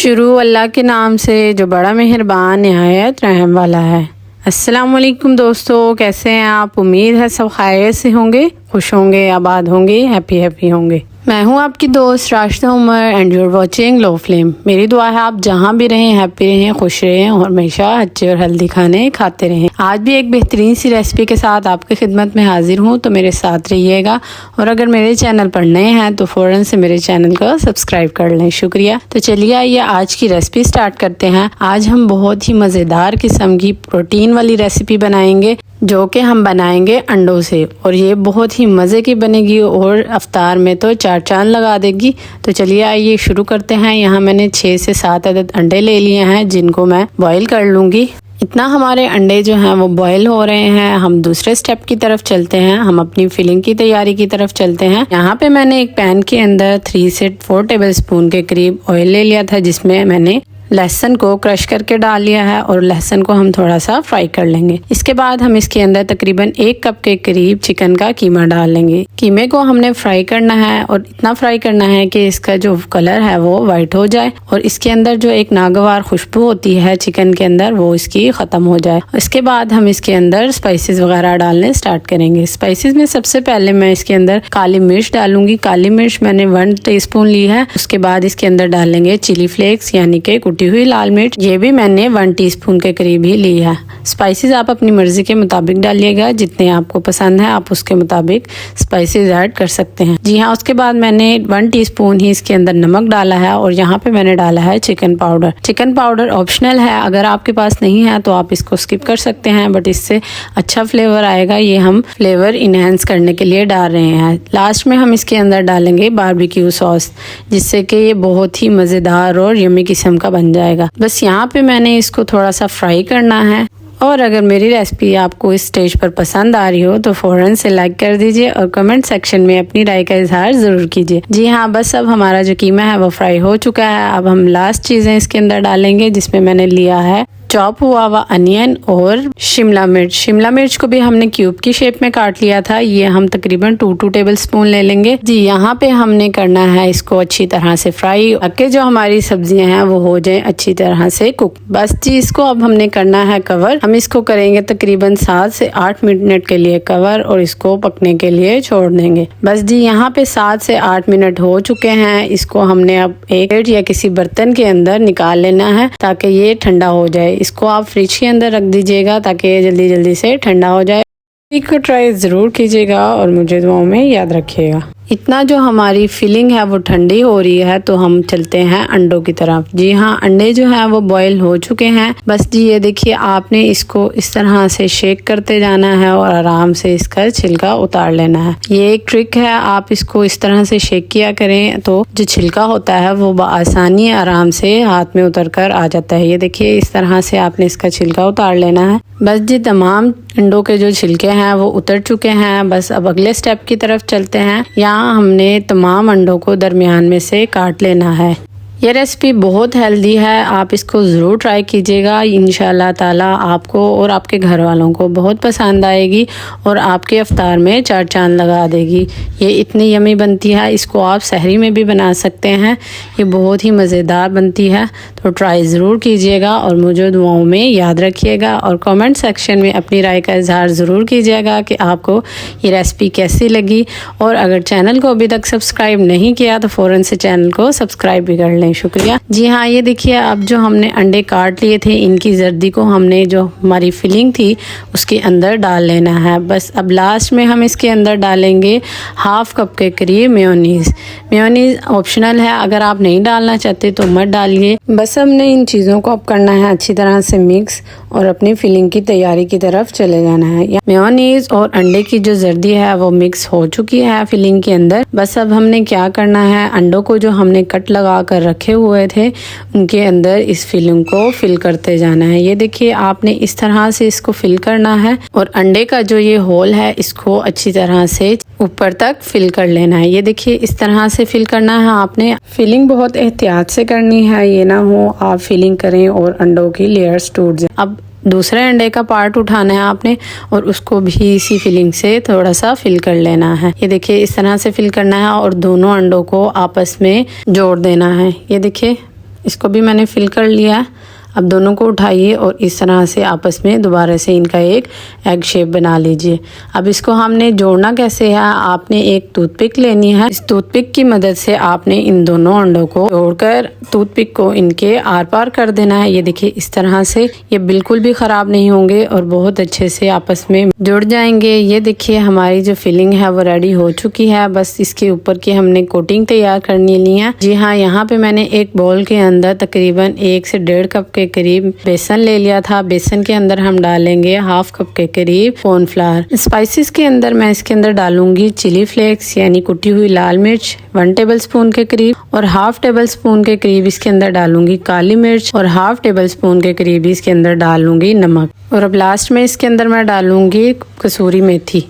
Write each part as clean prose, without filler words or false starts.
शुरू अल्लाह के नाम से जो बड़ा मेहरबान निहायत रहम वाला है। अस्सलाम वालेकुम दोस्तों, कैसे हैं आप? उम्मीद है सब खैरियत से होंगे, खुश होंगे, आबाद होंगे, हैप्पी होंगे। मैं हूं आपकी दोस्त Rashida Umar and you're watching low flame. मेरी दुआ है आप जहां भी रहें हैप्पी रहें, खुश रहें और हमेशा अच्छे और हेल्दी खाने खाते रहें। आज भी एक बेहतरीन सी रेसिपी के साथ आपकी खिदमत में हाजिर हूं, तो मेरे साथ रहिएगा। और अगर मेरे चैनल पर नए हैं तो फ़ौरन से मेरे चैनल को सब्सक्राइब कर लें, शुक्रिया। तो चलिए आइए आज की रेसिपी स्टार्ट करते हैं। आज हम बहुत ही मज़ेदार किस्म की प्रोटीन वाली रेसिपी बनाएंगे जो कि हम बनाएंगे अंडों से, और ये बहुत ही मज़े की बनेगी और अफ्तार में तो चार चांद लगा देगी। तो चलिए आइए शुरू करते हैं। यहाँ मैंने 6 से 7 अदद अंडे ले लिए हैं जिनको मैं बॉईल कर लूँगी। इतना हमारे अंडे जो हैं वो बॉईल हो रहे हैं, हम दूसरे स्टेप की तरफ चलते हैं। हम अपनी फिलिंग की तैयारी की तरफ चलते हैं। यहाँ पे मैंने एक पैन के अंदर 3 से 4 टेबल स्पून के करीब ऑयल ले लिया था, जिसमें मैंने लहसुन को क्रश करके डाल लिया है और लहसुन को हम थोड़ा सा फ्राई कर लेंगे। इसके बाद हम इसके अंदर तकरीबन 1 कप के करीब चिकन का कीमा डाल लेंगे। कीमे को हमने फ्राई करना है और इतना फ्राई करना है कि इसका जो कलर है वो वाइट हो जाए और इसके अंदर जो एक नागवार खुशबू होती है चिकन के अंदर वो इसकी ख़त्म हो जाए। इसके बाद हम इसके अंदर स्पाइसेस वगैरह डालने स्टार्ट करेंगे। स्पाइसेस में सबसे पहले मैं इसके अंदर काली मिर्च डालूंगी। काली मिर्च मैंने 1 टीस्पून ली है। उसके बाद इसके अंदर डालेंगे चिली फ्लेक्स यानी कि कुटी हुई लाल मिर्च, ये भी मैंने 1 टीस्पून के करीब ही ली है। स्पाइसेस आप अपनी मर्जी के मुताबिक डालिएगा, जितने आपको पसंद है आप उसके मुताबिक स्पाइसेस ऐड कर सकते हैं। जी हाँ, उसके बाद मैंने 1 टीस्पून ही इसके अंदर नमक डाला है और यहाँ पे मैंने डाला है chicken powder. Chicken powder optional है, अगर आपके पास नहीं है तो आप इसको स्किप कर सकते हैं, बट इससे अच्छा फ्लेवर आएगा। ये हम फ्लेवर इनहेंस करने के लिए डाल रहे हैं। लास्ट में हम इसके अंदर डालेंगे बारबेक्यू सॉस, जिससे कि ये बहुत ही मज़ेदार और यम्मी किस्म का बन जाएगा। बस यहाँ पे मैंने इसको थोड़ा सा फ्राई करना है। और अगर मेरी रेसिपी आपको इस स्टेज पर पसंद आ रही हो तो फ़ौरन से लाइक कर दीजिए और कमेंट सेक्शन में अपनी राय का इजहार ज़रूर कीजिए। जी हाँ, बस अब हमारा जो कीमा है वो फ्राई हो चुका है। अब हम लास्ट चीज़ें इसके अंदर डालेंगे, जिसमें मैंने लिया है चॉप हुआ हुआ अनियन और शिमला मिर्च। शिमला मिर्च को भी हमने क्यूब की शेप में काट लिया था। ये हम तकरीबन 2 टेबल स्पून ले लेंगे। जी, यहाँ पे हमने करना है इसको अच्छी तरह से फ्राई, ताकि जो हमारी सब्जियां हैं वो हो जाएं अच्छी तरह से कुक। बस जी, इसको अब हमने करना है कवर। हम इसको करेंगे तकरीबन 7 से 8 मिनट के लिए कवर और इसको पकने के लिए छोड़ देंगे। बस जी, यहाँ पे 7 से 8 मिनट हो चुके हैं। इसको हमने अब एक प्लेट या किसी बर्तन के अंदर निकाल लेना है ताकि ये ठंडा हो जाए। इसको आप फ्रिज के अंदर रख दीजिएगा ताकि ये जल्दी जल्दी से ठंडा हो जाए। इसको ट्राई ज़रूर कीजिएगा और मुझे दुआओं में याद रखिएगा। इतना जो हमारी फिलिंग है वो ठंडी हो रही है तो हम चलते हैं अंडों की तरफ। जी हाँ, अंडे जो है वो बॉईल हो चुके हैं। बस जी, ये देखिए, आपने इसको इस तरह से शेक करते जाना है और आराम से इसका छिलका उतार लेना है। ये एक ट्रिक है, आप इसको इस तरह से शेक किया करें तो जो छिलका होता है वो आसानी आराम से हाथ में उतर कर आ जाता है। ये देखिए, इस तरह से आपने इसका छिलका उतार लेना है। बस जी, तमाम अंडों के जो छिलके हैं वो उतर चुके हैं। बस अब अगले स्टेप की तरफ चलते हैं। यहाँ हमने तमाम अंडों को दरमियान में से काट लेना है। ये रेसिपी बहुत हेल्दी है, आप इसको ज़रूर ट्राई कीजिएगा। इंशाल्लाह ताला आपको और आपके घर वालों को बहुत पसंद आएगी और आपके अफ्तार में चार चांद लगा देगी। ये इतनी यमी बनती है, इसको आप सहरी में भी बना सकते हैं। ये बहुत ही मज़ेदार बनती है, तो ट्राई ज़रूर कीजिएगा और मुझे दुआओं में याद रखिएगा और कमेंट सेक्शन में अपनी राय का इजहार ज़रूर कीजिएगा कि आपको ये रेसिपी कैसी लगी। और अगर चैनल को अभी तक सब्सक्राइब नहीं किया तो फ़ौरन से चैनल को सब्सक्राइब भी कर लें, शुक्रिया। जी हाँ, ये देखिए, अब जो हमने अंडे काट लिए थे इनकी जर्दी को हमने जो हमारी फिलिंग थी उसके अंदर डाल लेना है। बस अब लास्ट में हम इसके अंदर डालेंगे 1/2 कप के करीब मेयोनीज़। मेयोनीज़ ऑप्शनल है, अगर आप नहीं डालना चाहते तो मत डालिए। बस हमने इन चीज़ों को अब करना है अच्छी तरह से मिक्स और अपनी फिलिंग की तैयारी की तरफ चले जाना है। मेयोनीज़ और अंडे की जो जर्दी है वो मिक्स हो चुकी है फिलिंग के अंदर। बस अब हमने क्या करना है, अंडों को जो हमने कट लगा कर रखे हुए थे उनके अंदर इस फिलिंग को फिल करते जाना है। ये देखिए, आपने इस तरह से इसको फिल करना है और अंडे का जो ये होल है इसको अच्छी तरह से ऊपर तक फिल कर लेना है। ये देखिए, इस तरह से फिल करना है आपने। फिलिंग बहुत एहतियात से करनी है, ये ना हो आप फिलिंग करें और अंडों की लेयर्स टूट जाए। अब दूसरे अंडे का पार्ट उठाना है आपने और उसको भी इसी फिलिंग से थोड़ा सा फिल कर लेना है। ये देखिए, इस तरह से फिल करना है और दोनों अंडों को आपस में जोड़ देना है। ये देखिए, इसको भी मैंने फिल कर लिया है। अब दोनों को उठाइए और इस तरह से आपस में दोबारा से इनका एक एग शेप बना लीजिए। अब इसको हमने जोड़ना कैसे है, आपने एक टूथपिक लेनी है। इस टूथपिक की मदद से आपने इन दोनों अंडों को जोड़कर टूथपिक को इनके आर पार कर देना है। ये देखिए इस तरह से ये बिल्कुल भी ख़राब नहीं होंगे और बहुत अच्छे से आपस में जुड़ जाएंगे। ये देखिए हमारी जो फिलिंग है वो रेडी हो चुकी है। बस इसके ऊपर की हमने कोटिंग तैयार करनी ली है। जी हाँ, यहाँ पे मैंने एक बाउल के अंदर तकरीबन 1 से 1.5 कप के करीब बेसन ले लिया था। बेसन के अंदर हम डालेंगे 1/2 कप के करीब कॉर्नफ्लावर। स्पाइसेस के अंदर मैं इसके अंदर डालूंगी चिली फ्लेक्स यानी कुटी हुई लाल मिर्च 1 टेबलस्पून के करीब, और 1/2 टेबलस्पून के करीब इसके अंदर डालूंगी काली मिर्च, और 1/2 टेबलस्पून के करीब इसके अंदर डालूंगी नमक, और अब लास्ट में इसके अंदर मैं डालूंगी कसूरी मेथी।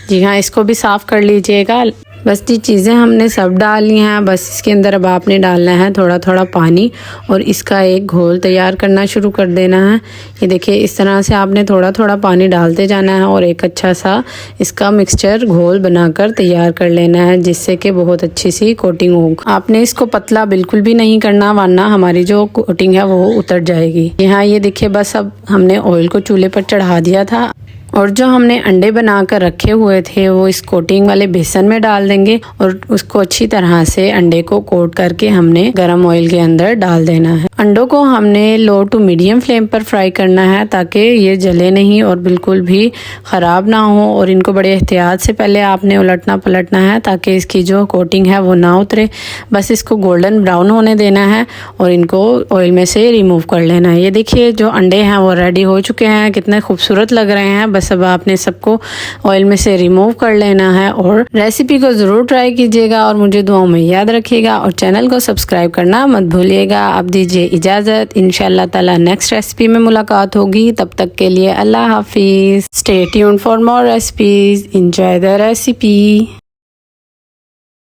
जी हाँ, इसको भी साफ कर लीजिएगा। बस ये चीज़ें हमने सब डाल ली हैं। बस इसके अंदर अब आपने डालना है थोड़ा थोड़ा पानी और इसका एक घोल तैयार करना शुरू कर देना है। ये देखिए इस तरह से आपने थोड़ा थोड़ा पानी डालते जाना है और एक अच्छा सा इसका मिक्सचर घोल बनाकर तैयार कर लेना है, जिससे कि बहुत अच्छी सी कोटिंग हो। आपने इसको पतला बिल्कुल भी नहीं करना, वरना हमारी जो कोटिंग है वो उतर जाएगी। यहाँ ये देखिए बस अब हमने ऑयल को चूल्हे पर चढ़ा दिया था और जो हमने अंडे बनाकर रखे हुए थे वो इस कोटिंग वाले बेसन में डाल देंगे और उसको अच्छी तरह से अंडे को कोट करके हमने गरम ऑयल के अंदर डाल देना है। अंडों को हमने लो टू मीडियम फ्लेम पर फ्राई करना है ताकि ये जले नहीं और बिल्कुल भी ख़राब ना हो, और इनको बड़े एहतियात से पहले आपने उलटना पलटना है ताकि इसकी जो कोटिंग है वो ना उतरे। बस इसको गोल्डन ब्राउन होने देना है और इनको ऑयल में से रिमूव कर लेना है। ये देखिए जो अंडे हैं वो रेडी हो चुके हैं, कितने खूबसूरत लग रहे हैं। बस अब आपने सबको ऑयल में से रिमूव कर लेना है और रेसिपी को ज़रूर ट्राई कीजिएगा और मुझे दुआओं में याद रखिएगा और चैनल को सब्सक्राइब करना मत भूलिएगा। अब दीजिए इजाज़त, इंशाअल्लाह ताला नेक्स्ट रेसिपी में मुलाकात होगी। तब तक के लिए अल्लाह हाफिज़। Stay tuned for more recipes, enjoy the recipe.